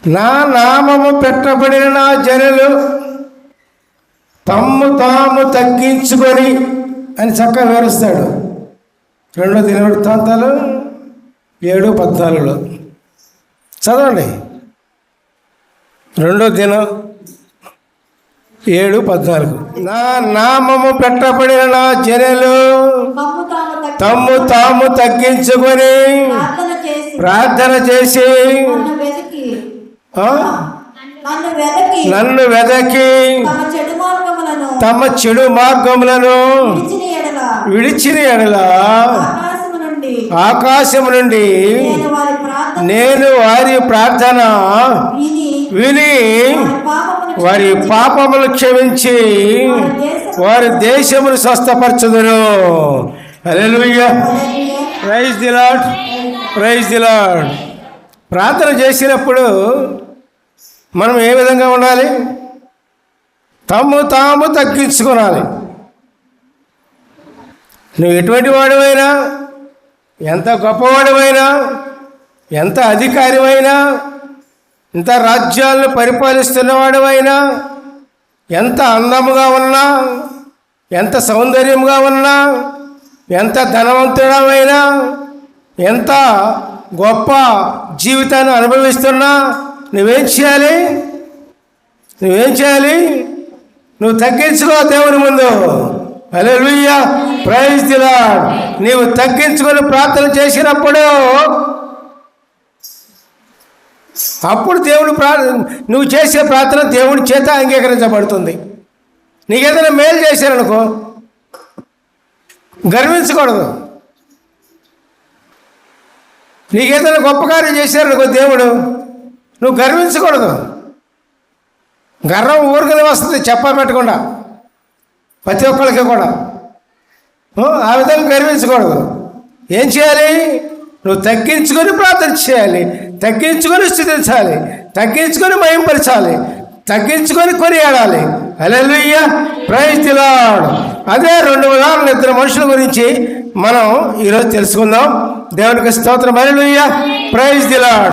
నా నామము పెట్టబడిన నా జనులు తమ్ము తాము తగ్గించుకొని అని చక్కగా వివరిస్తాడు. 2 దినవృత్తాంతాలు 7:14 చదవండి. 2 దినం 7:14 నా నామము పెట్టబడిన నా జనులు తమ్ము తాము తగ్గించుకొని ప్రార్థన చేసి నన్ను వెదకి తమ చెడు మార్గములను విడిచిన ఎడల ఆకాశము నుండి నేను వారి ప్రార్థన విని వారి పాపములు క్షమించి వారి దేశమును స్వస్థపరచుదును. Hallelujah, praise the Lord, praise the Lord. ప్రార్థన చేసినప్పుడు మనం ఏ విధంగా ఉండాలి? తమ్ము తాము తగ్గించుకోవాలి. నువ్వు ఎటువంటి వాడివైనా, ఎంత గొప్పవాడివైనా, ఎంత అధికారివైనా, ఎంత రాజ్యాలను పరిపాలిస్తున్నవాడివైనా, ఎంత అందముగా ఉన్నా, ఎంత సౌందర్యంగా ఉన్నా, ఎంత ధనవంతుడమైనా, ఎంత గొప్ప జీవితాన్ని అనుభవిస్తున్నా నువ్వేం చేయాలి? నువ్వు తగ్గించుకో దేవుని ముందు. హల్లెలూయా, ప్రైజ్ ది లార్డ్. నీవు తగ్గించుకొని ప్రార్థన చేసినప్పుడు అప్పుడు నువ్వు చేసే ప్రార్థన దేవుడి చేత అంగీకరించబడుతుంది. నీకేదైనా మేలు చేశారనుకో, గర్వించకూడదు. నీకేదైనా గొప్ప కార్యం చేశారనుకో దేవుడు, నువ్వు గర్వించకూడదు. గర్వం ఊరికనే వస్తుంది చెప్పబెట్టకుండా, ప్రతి ఒక్కరికి కూడా. ఆ విధంగా గర్వించకూడదు. ఏం చేయాలి? నువ్వు తగ్గించుకొని ప్రార్థన చేయాలి, తగ్గించుకొని స్తుతించాలి, తగ్గించుకొని మహింపరచాలి, తగ్గించుకొని కొనియాడాలి. హల్లెలూయా, ప్రైజ్ ది లార్డ్. అదే 2 ఉదాహరణలు 2 మనుషుల గురించి మనం ఈరోజు తెలుసుకుందాం. దేవునికి స్తోత్రం. హల్లెలూయా, ప్రైజ్ ది లార్డ్.